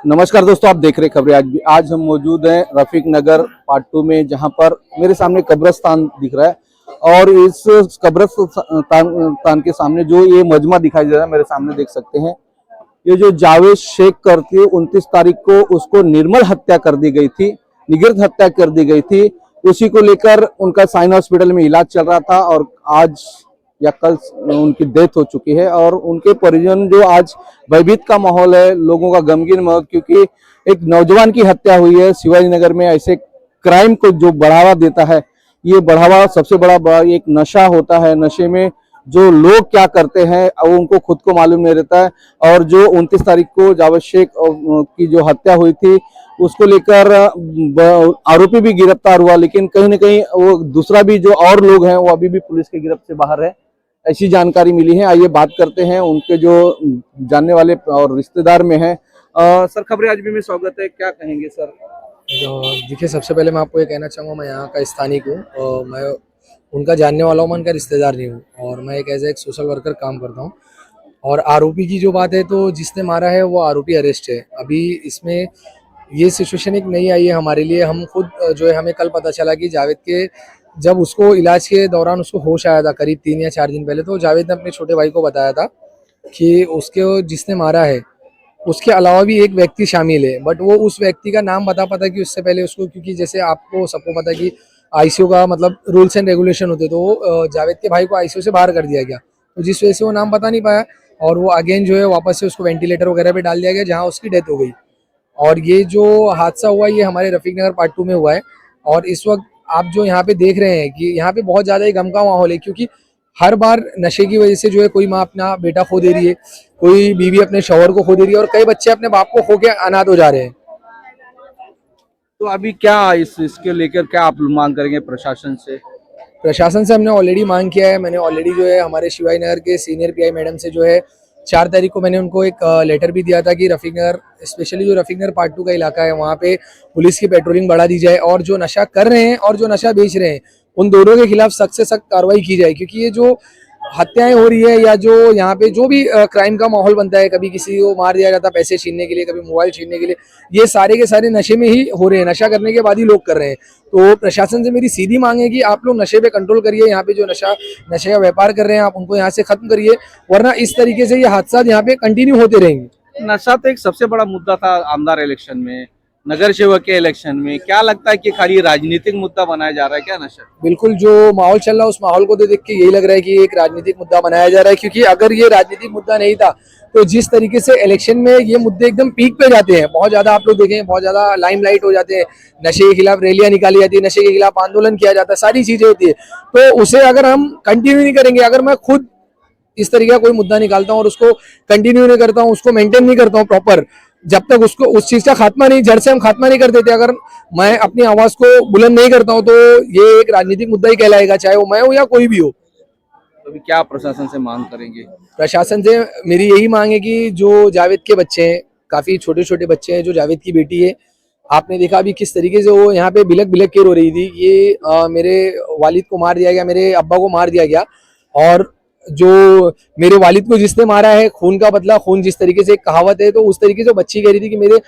नमस्कार दोस्तों, आप देख रहे हैं खबरें। आज हम मौजूद हैं रफीक नगर पार्ट 2 में, जहां पर मेरे सामने कब्रिस्तान दिख रहा है और इस कब्रिस्तान के सामने जो ये मजमा दिखाई दे रहा है, मेरे सामने देख सकते हैं। ये जो जावेद शेख करके 29 तारीख को उसको निर्मल हत्या कर दी गई थी, निगृत हत्या कर दी गई थी। उसी को लेकर उनका साइन हॉस्पिटल में इलाज चल रहा था और आज या कल उनकी डेथ हो चुकी है। और उनके परिजन जो आज भयभीत का माहौल है, लोगों का गमगीन माहौल, क्योंकि एक नौजवान की हत्या हुई है शिवाजी नगर में। ऐसे क्राइम को जो बढ़ावा देता है, ये बढ़ावा सबसे बड़ा एक नशा होता है। नशे में जो लोग क्या करते हैं वो उनको खुद को मालूम नहीं रहता है। और जो 29 तारीख को जावेद शेख की जो हत्या हुई थी, उसको लेकर आरोपी भी गिरफ्तार हुआ, लेकिन कहीं ना कहीं वो दूसरा भी जो और लोग हैं वो अभी भी पुलिस की गिरफ्त से बाहर है, ऐसी जानकारी मिली है। आइए बात करते हैं उनके जो जानने वाले और रिश्तेदार में है। सर, खबरें आज भी में स्वागत है, क्या कहेंगे सर? देखिए, सबसे पहले मैं आपको ये कहना चाहूँगा, मैं यहाँ का स्थानिक हूँ और मैं उनका जानने वाला हूँ, मैं उनका रिश्तेदार नहीं हूँ और मैं एक एज एक सोशल वर्कर काम करता हूँ। और आरोपी की जो बात है, तो जिसने मारा है वो आरोपी अरेस्ट है। अभी इसमें ये सिचुएशन एक नई आई है हमारे लिए। हम खुद जो है, हमें कल पता चला कि जावेद के जब उसको इलाज के दौरान उसको होश आया था करीब 3 या 4 दिन पहले, तो जावेद ने अपने छोटे भाई को बताया था कि उसके जिसने मारा है उसके अलावा भी एक व्यक्ति शामिल है, बट वो उस व्यक्ति का नाम बता पाता कि उससे पहले उसको, क्योंकि जैसे आपको सबको पता है कि आईसीयू का मतलब रूल्स एंड रेगुलेशन होते, तो जावेद के भाई को आईसीयू से बाहर कर दिया गया, तो जिस वजह से वो नाम बता नहीं पाया और वो अगेन जो है वापस से उसको वेंटिलेटर वगैरह पे डाल दिया गया, जहाँ उसकी डेथ हो गई। और ये जो हादसा हुआ ये हमारे रफीक नगर पार्ट 2 में हुआ है। और इस वक्त आप जो यहाँ पे देख रहे हैं कि यहाँ पे बहुत ज़्यादा ही गम का माहौल है, क्योंकि हर बार नशे की वजह से जो है कोई माँ अपना बेटा खो दे रही है, कोई बीवी अपने शौहर को खो दे रही है और कई बच्चे अपने बाप को खो के अनाथ हो जा रहे हैं। तो अभी क्या इसके लेकर क्या आप मांग करेंगे प्रशासन से? प्रशासन से हमने ऑलरेडी मांग किया है। मैंने ऑलरेडी जो है हमारे शिवाजी नगर के सीनियर पीआई मैडम से जो है 4 तारीख को मैंने उनको एक लेटर भी दिया था कि रफीक नगर, स्पेशली जो रफीक नगर पार्ट 2 का इलाका है, वहाँ पे पुलिस की पेट्रोलिंग बढ़ा दी जाए और जो नशा कर रहे हैं और जो नशा बेच रहे हैं उन दोनों के खिलाफ सख्त से सख्त कार्रवाई की जाए। क्योंकि ये जो हत्याएं हो रही है या जो यहाँ पे जो भी क्राइम का माहौल बनता है, कभी किसी को मार दिया जाता है पैसे छीनने के लिए, कभी मोबाइल छीनने के लिए, ये सारे के सारे नशे में ही हो रहे हैं, नशा करने के बाद ही लोग कर रहे हैं। तो प्रशासन से मेरी सीधी मांग है कि आप लोग नशे पे कंट्रोल करिए, यहाँ पे जो नशे का व्यापार कर रहे हैं आप उनको यहाँ से खत्म करिए, वरना इस तरीके से ये हादसा यहाँ पे कंटिन्यू होते रहेंगे। नशा तो एक सबसे बड़ा मुद्दा था आमदार इलेक्शन में, नगर सेवक के इलेक्शन में। क्या लगता है कि खाली राजनीतिक मुद्दा बनाया जा रहा है क्या नशा? बिल्कुल, जो माहौल चल रहा है उस माहौल को देख के यही लग रहा है कि एक राजनीतिक मुद्दा बनाया जा रहा है। क्योंकि अगर ये राजनीतिक मुद्दा नहीं था तो जिस तरीके से इलेक्शन में ये मुद्दे एकदम पीक पे जाते हैं, बहुत ज्यादा आप लोग देखें, बहुत ज्यादा लाइमलाइट हो जाते हैं, नशे के खिलाफ रैलियां निकाली जाती है, नशे के खिलाफ आंदोलन किया जाता है, सारी चीजें होती है, तो उसे अगर हम कंटिन्यू नहीं करेंगे, अगर मैं खुद इस तरीके का कोई मुद्दा निकालता हूँ और उसको कंटिन्यू नहीं करता हूँ, उसको मेंटेन नहीं करता हूँ प्रॉपर, जब तक उसको उस चीज का खात्मा नहीं, जड़ से हम खात्मा नहीं कर देते, अगर मैं अपनी आवाज को बुलंद नहीं करता हूँ, तो ये एक राजनीतिक मुद्दा ही कहलाएगा, चाहे वो मैं हूँ या कोई भी हो। अभी क्या प्रशासन से मांग करेंगे? प्रशासन से मेरी यही मांग है कि जो जावेद के बच्चे हैं, काफी छोटे छोटे बच्चे हैं, जो जावेद की बेटी है, आपने देखा अभी किस तरीके से वो यहाँ पे बिलक बिलक के रो रही थी। ये मेरे वालिद को मार दिया गया, मेरे अब्बा को मार दिया गया, और जो मेरे वालिद को जिसने मारा है, खून का बदला खून, जिस तरीके से एक कहावत है, तो उस तरीके से बच्ची कह रही थी कि मेरे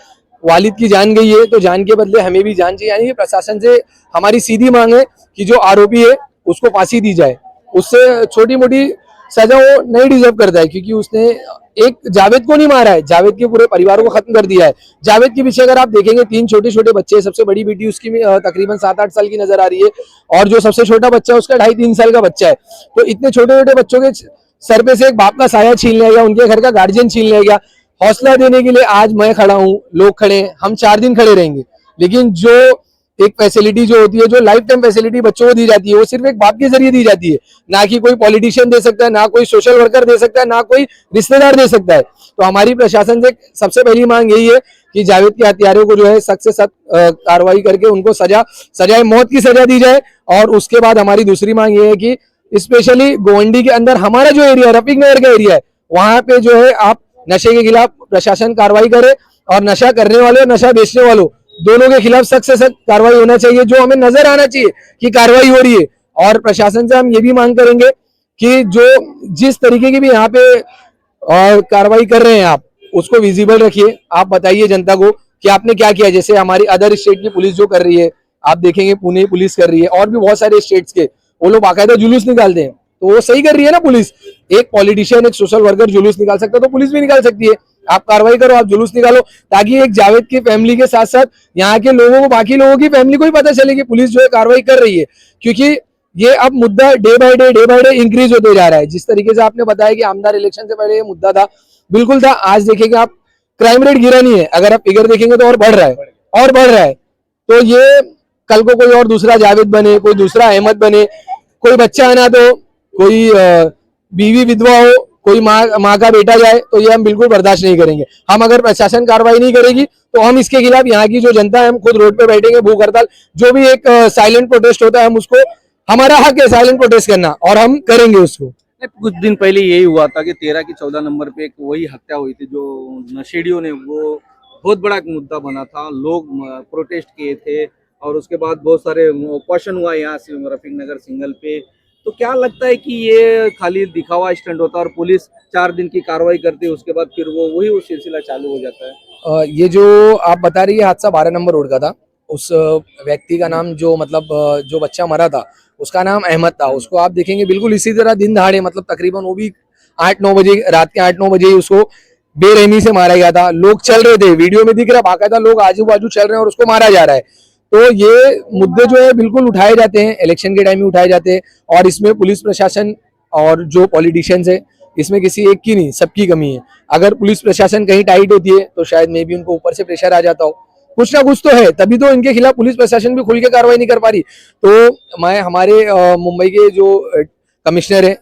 वालिद की जान गई है तो जान के बदले हमें भी जान चाहिए। यानी प्रशासन से हमारी सीधी मांग है कि जो आरोपी है उसको फांसी दी जाए, उससे छोटी मोटी सजा वो नहीं डिजर्व करता है, क्योंकि उसने एक जावेद को नहीं मारा है, जावेद के पूरे परिवार को खत्म कर दिया है। जावेद के पीछे अगर आप देखेंगे 3 छोटे छोटे बच्चे, सबसे बड़ी बेटी उसकी तकरीबन 7-8 साल की नजर आ रही है, और जो सबसे छोटा बच्चा है उसका 2.5-3 साल का बच्चा है। तो इतने छोटे छोटे बच्चों के सर पे से एक बाप का साया छीन लिया गया, उनके घर का गार्जियन छीन लिया गया। हौसला देने के लिए आज मैं खड़ा हूँ, लोग खड़े हैं, हम 4 दिन खड़े रहेंगे, लेकिन जो एक फैसिलिटी जो होती है, जो लाइफ टाइम फैसिलिटी बच्चों को दी जाती है, वो सिर्फ एक बाप के जरिए दी जाती है, ना कि कोई पॉलिटिशियन दे सकता है, ना कोई सोशल वर्कर दे सकता है, ना कोई रिश्तेदार दे सकता है। तो हमारी प्रशासन से सबसे पहली मांग यही है कि जावेद के हत्यारों को जो है सख्त से सख्त कार्रवाई करके उनको सजाए मौत की सजा दी जाए। और उसके बाद हमारी दूसरी मांग ये है कि स्पेशली गोवंडी के अंदर हमारा जो एरिया है, रफीक नगर का एरिया है, वहां पे जो है आप नशे के खिलाफ प्रशासन कार्रवाई करे, और नशा करने वाले और नशा बेचने वालों दोनों के खिलाफ सख्त से सख्त कार्रवाई होना चाहिए, जो हमें नजर आना चाहिए कि कार्रवाई हो रही है। और प्रशासन से हम ये भी मांग करेंगे कि जो जिस तरीके की भी यहाँ पे कार्रवाई कर रहे हैं आप, उसको विजिबल रखिए। आप बताइए जनता को कि आपने क्या किया। जैसे हमारी अदर स्टेट की पुलिस जो कर रही है, आप देखेंगे पुणे पुलिस कर रही है, और भी बहुत सारे स्टेट्स के वो लोग बाकायदा जुलूस निकालते हैं, तो वो सही कर रही है ना पुलिस। एक पॉलिटिशियन, एक सोशल वर्कर जुलूस निकाल सकता है तो पुलिस भी निकाल सकती है। आप कार्रवाई करो, आप जुलूस निकालो, ताकि एक जावेद की फैमिली के साथ साथ यहाँ के लोगों को, बाकी लोगों की फैमिली को भी पता चले कि पुलिस जो है कार्रवाई कर रही है। क्योंकि ये अब मुद्दा डे बाय डे इंक्रीज होते जा रहा है। जिस तरीके से आपने बताया कि आमदार इलेक्शन से पहले ये मुद्दा था, बिल्कुल था। आज देखेंगे आप, क्राइम रेट गिरा नहीं है, अगर आप फिगर देखेंगे तो और बढ़ रहा है, और बढ़ रहा है। तो ये कल को कोई और दूसरा जावेद बने, कोई दूसरा अहमद बने, कोई बच्चा अनाथ हो, कोई बीवी विधवा हो, कोई माँ का बेटा जाए, तो ये हम बिल्कुल बर्दाश्त नहीं करेंगे। हम अगर प्रशासन कार्रवाई नहीं करेगी तो हम इसके खिलाफ, यहाँ की जो जनता है, हम खुद रोड पे बैठेंगे, भूख हड़ताल, जो भी एक साइलेंट प्रोटेस्ट होता है, हम उसको, हमारा हक है साइलेंट प्रोटेस्ट करना, और हम करेंगे उसको। कुछ दिन पहले यही हुआ था कि 13 की 14 नंबर पे एक वही हत्या हुई थी, जो नशेड़ियों ने, वो बहुत बड़ा एक मुद्दा बना था, लोग प्रोटेस्ट किए थे, और उसके बाद बहुत सारे क्वेश्चन हुआ यहाँ से रफीक नगर सिंगल पे। तो क्या लगता है कि ये खाली दिखावा स्टंट होता है और पुलिस 4 दिन की कार्रवाई करती है, उसके बाद फिर वो सिलसिला चालू हो जाता है? ये जो आप बता रही है हादसा 12 नंबर रोड का था। उस व्यक्ति का नाम, जो मतलब जो बच्चा मरा था, उसका नाम अहमद था। उसको आप देखेंगे बिल्कुल इसी तरह दिन दहाड़े, मतलब तकरीबन वो भी 8-9 बजे, रात के 8-9 बजे ही उसको बेरहमी से मारा गया था। लोग चल रहे थे, वीडियो में दिख रहा, बाकायदा लोग आजू बाजू चल रहे हैं और उसको मारा जा रहा है। तो ये मुद्दे जो है बिल्कुल उठाए जाते हैं, इलेक्शन के टाइम में उठाए जाते हैं, और इसमें पुलिस प्रशासन और जो पॉलिटिशियंस है, इसमें किसी एक की नहीं, सबकी कमी है। अगर पुलिस प्रशासन कहीं टाइट होती है तो शायद मे भी उनको ऊपर से प्रेशर आ जाता हो, कुछ ना कुछ तो है, तभी तो इनके खिलाफ पुलिस प्रशासन भी खुल के कार्रवाई नहीं कर पा रही। तो मैं हमारे मुंबई के जो कमिश्नर है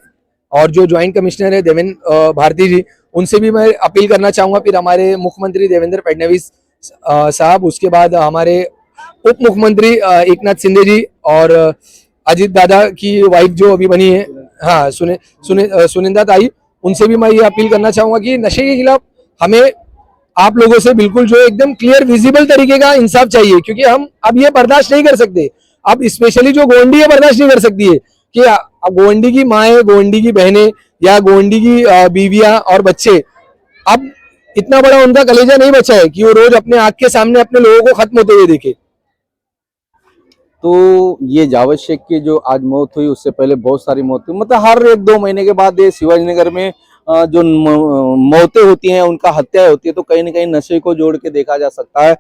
और जो ज्वाइंट कमिश्नर है देवेंद्र भारती जी, उनसे भी मैं अपील करना चाहूंगा। फिर हमारे मुख्यमंत्री देवेंद्र फडणवीस साहब, उसके बाद हमारे उप मुख्यमंत्री एकनाथ शिंदे जी, और अजीत दादा की वाइफ जो अभी बनी है, हाँ, सुनिंदा ताई, उनसे भी मैं ये अपील करना चाहूंगा कि नशे के खिलाफ हमें आप लोगों से बिल्कुल जो एकदम क्लियर विजिबल तरीके का इंसाफ चाहिए। क्योंकि हम अब ये बर्दाश्त नहीं कर सकते। अब स्पेशली जो गोवंडी है बर्दाश्त नहीं कर सकती है कि गोवंडी की माएँ, गोवंडी की बहनें, या गोवंडी की बीवियां और बच्चे, अब इतना बड़ा उनका कलेजा नहीं बचा है कि वो रोज अपने आंख के सामने अपने लोगों को खत्म होते हुए देखे। तो ये जावेद शेख की जो आज मौत हुई, उससे पहले बहुत सारी मौत हुई, मतलब हर 1-2 महीने के बाद ये शिवाजी नगर में जो मौतें होती हैं, उनका हत्याएं होती है, तो कहीं ना कहीं नशे को जोड़ के देखा जा सकता है।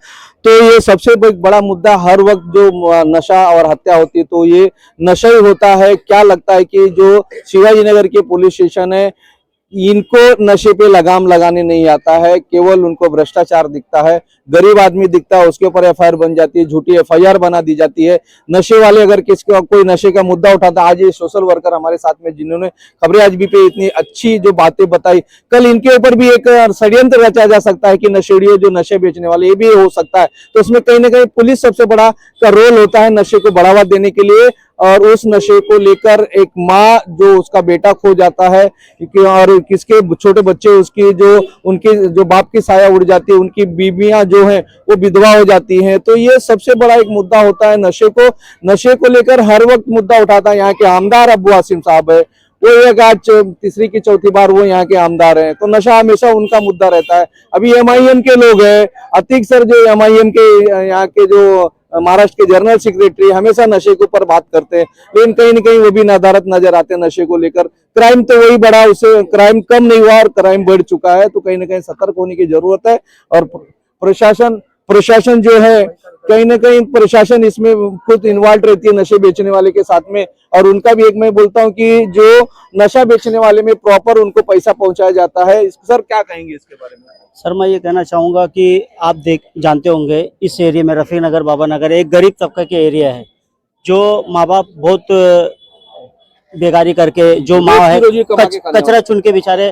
तो ये सबसे बड़ा मुद्दा, हर वक्त जो नशा और हत्या होती है तो ये नशा ही होता है। क्या लगता है कि जो शिवाजी नगर के पुलिस स्टेशन है, इनको नशे पे लगाम लगाने नहीं आता है, केवल उनको भ्रष्टाचार दिखता है, गरीब आदमी दिखता है, उसके ऊपर एफआईआर बन जाती है, झूठी एफआईआर बना दी जाती है। नशे वाले अगर किसका कोई नशे का मुद्दा उठाता, आज ये सोशल वर्कर हमारे साथ में जिन्होंने खबरें आज भी पे इतनी अच्छी जो बातें बताई, कल इनके ऊपर भी एक षड्यंत्र रचा जा सकता है कि नशेड़ियों, जो नशे बेचने वाले, ये भी हो सकता है। तो उसमें कहीं ना कहीं पुलिस सबसे बड़ा का रोल होता है नशे को बढ़ावा देने के लिए। और उस नशे को लेकर एक माँ जो उसका बेटा खो जाता है, और किसके छोटे बच्चे, उसकी जो उनकी जो बाप की साया उड़ जाती है, उनकी बीबियां जो हैं वो विधवा हो जाती हैं। तो ये सबसे बड़ा एक मुद्दा होता है। नशे को लेकर हर वक्त मुद्दा उठाता है। यहाँ के आमदार अब्बू आसिम साहब है, वो एक आज तीसरी की चौथी बार वो यहाँ के आमदार हैं, तो नशा हमेशा उनका मुद्दा रहता है। अभी एमआईएम के लोग हैं, अतीक सर जो एमआईएम के यहाँ के जो महाराष्ट्र के जनरल सेक्रेटरी, हमेशा नशे के ऊपर बात करते हैं, लेकिन कहीं ना कहीं वो भी नादारत नजर आते हैं नशे को लेकर। क्राइम तो वही बढ़ा, उससे क्राइम कम नहीं हुआ और क्राइम बढ़ चुका है। तो कहीं ना कहीं सतर्क होने की जरूरत है। और प्रशासन जो है, कहीं ना कहीं प्रशासन इसमें खुद इन्वॉल्व रहती है नशे बेचने वाले के साथ में। और उनका भी एक मैं बोलता हूँ कि जो नशा बेचने वाले में प्रॉपर उनको पैसा पहुंचाया जाता है। सर क्या कहेंगे इसके बारे में? सर मैं ये कहना चाहूँगा कि आप जानते होंगे इस एरिया में रफीक नगर, बाबा नगर एक गरीब तबके के एरिया है, जो माँ बाप बहुत बेगारी करके, जो माँ है कचरा चुन के बेचारे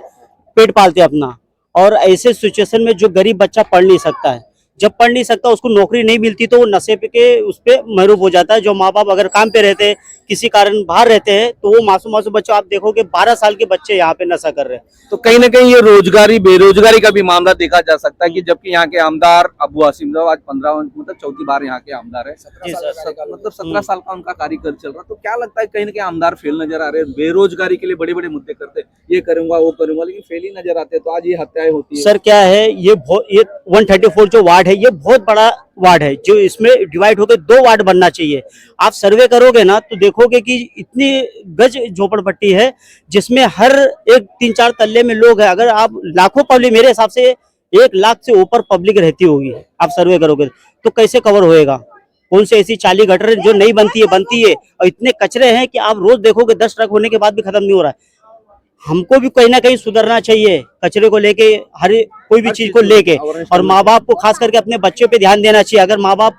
पेट पालते अपना। और ऐसे सिचुएशन में जो गरीब बच्चा पढ़ नहीं सकता है, जब पढ़ नहीं सकता, उसको नौकरी नहीं मिलती, तो वो नशे पे के उस पे महरूफ हो जाता है। जो माँ बाप अगर काम पे रहते हैं, किसी कारण बाहर रहते हैं, तो वो मासूम मासूम बच्चों, आप देखोगे 12 साल के बच्चे यहाँ पे नशा कर रहे हैं। तो कहीं ना कहीं ये रोजगारी बेरोजगारी का भी मामला देखा जा सकता है कि जबकि यहाँ के आमदार अबू आसिम साहब आज 15 मतलब चौथी बार यहाँ के आमदार है, जी सर। मतलब 17 साल का उनका कार्यकाल चल रहा, तो क्या लगता है कहीं ना कहीं आमदार फेल नजर आ रहे हैं? बेरोजगारी के लिए बड़े बड़े मुद्दे करते हैं, ये करूंगा वो करूंगा, लेकिन फेल ही नजर आते हैं। तो आज ये हत्याएं होती है। सर क्या है, ये 134 जो वार्ड है, ये बहुत बड़ा वार्ड है, जो इसमें डिवाइड होकर 2 वार्ड बनना चाहिए। आप सर्वे करोगे ना तो देखोगे कि इतनी गज झोपड़पट्टी है, जिसमें हर एक 3-4 तल्ले में लोग हैं। अगर आप लाखों पब्लिक, मेरे हिसाब से 1 लाख से ऊपर पब्लिक रहती होगी, आप सर्वे करोगे तो कैसे कवर होएगा? कौन से ऐसी चाली गटर जो नहीं बनती है, और इतने कचरे हैं कि आप रोज देखोगे 10 ट्रक होने के बाद भी खत्म नहीं हो रहा है। हमको भी कहीं ना कहीं सुधरना चाहिए, कचरे को लेके, हर कोई भी चीज को लेके, और माँ बाप को खास करके अपने बच्चों पे ध्यान देना चाहिए। अगर माँ बाप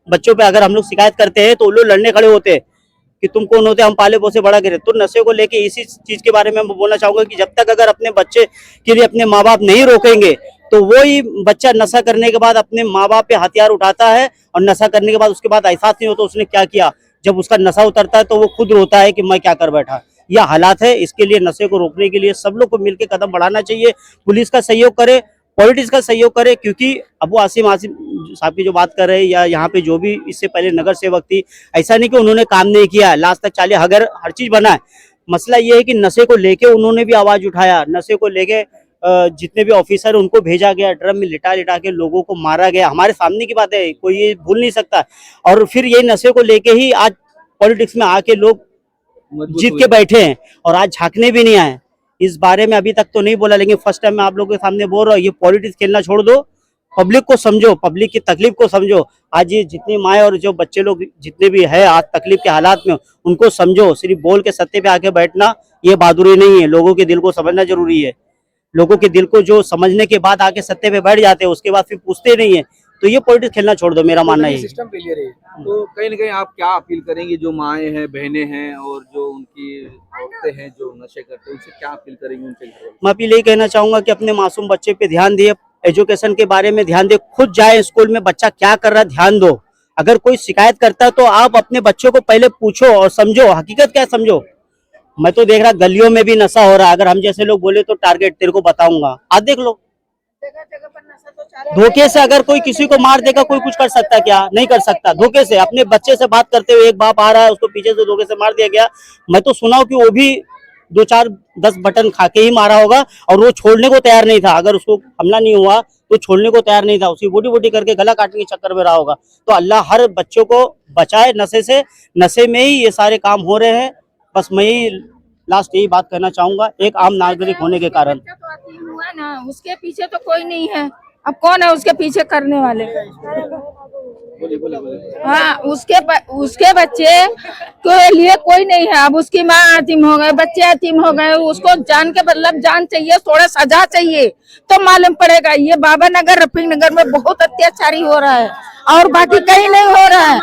बच्चों पे अगर हम लोग शिकायत करते हैं तो वो लोग लड़ने खड़े होते हैं कि तुम कौन होते, हम पाले पोसे बड़ा करे। तो नशे को लेके इसी चीज के बारे में मैं बोलना चाहूंगा कि जब तक अगर अपने बच्चे के लिए अपने माँ बाप नहीं रोकेंगे, तो वही बच्चा नशा करने के बाद अपने माँ बाप पे हथियार उठाता है, और नशा करने के बाद उसके बाद एहसास नहीं होता उसने क्या किया। जब उसका नशा उतरता है तो वो खुद रोता है कि मैं क्या कर बैठा। यह हालात है। इसके लिए नशे को रोकने के लिए सब लोग को मिलकर कदम बढ़ाना चाहिए। पुलिस का सहयोग करे, पॉलिटिक्स का सहयोग करे, क्योंकि अबू आसिम साहब की जो बात कर रहे हैं, या यहाँ पे जो भी इससे पहले नगर सेवक थी, ऐसा नहीं कि उन्होंने काम नहीं किया, लास्ट तक चाले हगर हर चीज बना है। मसला ये है कि नशे को लेके उन्होंने भी आवाज उठाया, नशे को लेके जितने भी ऑफिसर उनको भेजा गया, ड्रम में लिटा लिटा के लोगों को मारा गया, हमारे सामने की बात है, कोई ये भूल नहीं सकता। और फिर ये नशे को लेके ही आज पॉलिटिक्स में आके लोग जीत के बैठे हैं, और आज झांकने भी नहीं आए। इस बारे में अभी तक तो नहीं बोला, लेकिन फर्स्ट टाइम मैं आप लोगों के सामने बोल रहा हूँ, ये पॉलिटिक्स खेलना छोड़ दो, पब्लिक को समझो, पब्लिक की तकलीफ को समझो। आज ये जितनी माए और जो बच्चे लोग जितने भी है आज तकलीफ के हालात में, उनको समझो। सिर्फ बोल के सत्ते पे आके बैठना ये बहादुरी नहीं है, लोगों के दिल को समझना जरूरी है। लोगों के दिल को जो समझने के बाद आके सत्ते पे बैठ जाते हैं, उसके बाद फिर पूछते नहीं है, तो ये पॉलिटिक्स खेलना छोड़ दो, मेरा मानना है। सिस्टम फेलियर है। तो कहीं ना कहीं आप क्या अपील करेंगे, जो माएँ हैं, बहनें हैं, और जो उनकी औरतें हैं जो नशे करते हैं, उनसे क्या अपील करेंगे उनके घर? मैं अपील यही कहना चाहूंगा कि अपने मासूम बच्चे पे ध्यान दिए, एजुकेशन के बारे में ध्यान दे, खुद जाए स्कूल में, बच्चा क्या कर रहा है ध्यान दो। अगर कोई शिकायत करता है तो आप अपने बच्चों को पहले पूछो और समझो, हकीकत क्या समझो। मैं तो देख रहा गलियों में भी नशा हो रहा है, अगर हम जैसे लोग बोले तो टारगेट तेरे को बताऊंगा, आज देख लो। धोखे से अगर कोई किसी को मार देगा, कोई कुछ कर सकता है क्या? नहीं कर सकता। धोखे से अपने बच्चे से बात करते हुए एक बाप आ रहा है, उसको पीछे से धोखे से मार दिया गया। मैं तो सुना हूं कि वो भी 2-4-10 बटन खा के ही मारा होगा, और वो छोड़ने को तैयार नहीं था। अगर उसको हमला नहीं हुआ तो छोड़ने को तैयार नहीं था, उसी बूटी बूटी करके गला काटने के चक्कर में रहा होगा। तो अल्लाह हर बच्चों को बचाए नशे से। नशे में ही ये सारे काम हो रहे हैं। बस मैं ही लास्ट यही बात कहना चाहूंगा, एक आम नागरिक होने के कारण। हुआ ना, उसके पीछे तो कोई नहीं है, अब कौन है उसके पीछे करने वाले? हाँ, उसके बच्चे के लिए कोई नहीं है। अब उसकी माँ यतीम हो गए, बच्चे यतीम हो गए, उसको जान के मतलब जान चाहिए, थोड़ा सजा चाहिए तो मालूम पड़ेगा। ये बाबा नगर, रफीक नगर में बहुत अत्याचारी हो रहा है, और बाकी कहीं नहीं हो रहा है।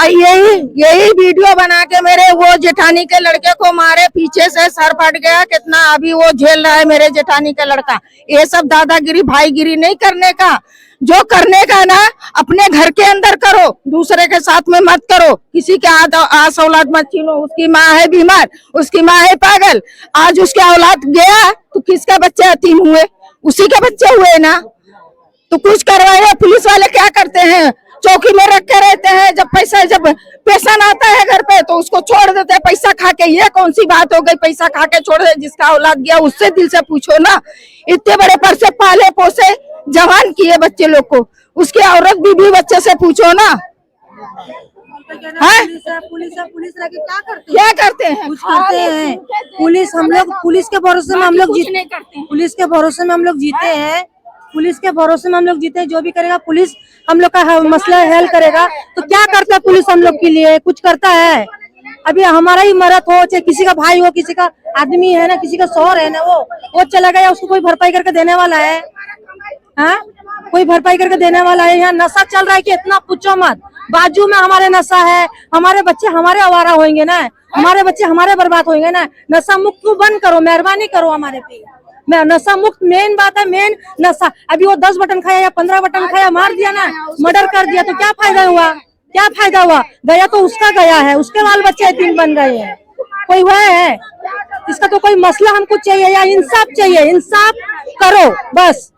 यही वीडियो बना के मेरे वो जेठानी के लड़के को मारे, पीछे से सर फट गया, कितना अभी वो झेल रहा है मेरे जेठानी का लड़का। ये सब दादागिरी भाईगिरी नहीं करने का, जो करने का ना अपने घर के अंदर करो, दूसरे के साथ में मत करो। किसी के आस औलाद मत छीनो। उसकी माँ है बीमार, उसकी माँ है पागल, आज उसके औलाद गया तो किसका बच्चे यतीम हुए? उसी के बच्चे हुए ना। तो कुछ करवाए। पुलिस वाले क्या करते हैं, चौकी में रख के रहते हैं, जब पेशेंट आता है घर पे तो उसको छोड़ देते हैं पैसा खा के। ये कौन सी बात हो गई, पैसा खा के छोड़ दे? जिसका औलाद गया उससे दिल से पूछो ना। इतने बड़े पर से पाले पोसे जवान किए बच्चे लोग को, उसकी औरत बीबी बच्चे से पूछो ना। पुलिस क्या करते हैं? कुछ करते हैं। पुलिस हम लोग, पुलिस के भरोसे में हम लोग नहीं करते। पुलिस के भरोसे में हम लोग जीते हैं। पुलिस के भरोसे में हम लोग जीते हैं। जो भी करेगा पुलिस हम लोग का मसला हल करेगा। तो क्या करता है पुलिस हम लोग के लिए? कुछ करता है? अभी हमारा ही मरद हो, चाहे किसी का भाई हो, किसी का आदमी है ना, किसी का शौहर है ना, वो चला गया, उसको कोई भरपाई करके देने वाला है? हाँ, कोई भरपाई करके देने वाला है? यहाँ नशा चल रहा है कि इतना पूछो मत। बाजू में हमारे नशा है, हमारे बच्चे हमारे आवारा होंगे ना, हमारे बच्चे हमारे बर्बाद होंगे ना। नशा मुक्त बंद करो, मेहरबानी करो, हमारे पे मैं नशा मुक्त मेन बात है, मेन नशा। अभी वो 10 बटन खाया या 15 बटन खाया, मार दिया ना, मर्डर कर दिया, तो क्या फायदा हुआ? क्या फायदा हुआ? गया तो उसका गया है, उसके बाल बच्चे यतीम बन गए हैं, कोई हुआ है? इसका तो कोई मसला हमको चाहिए, या इंसाफ चाहिए, इंसाफ करो बस।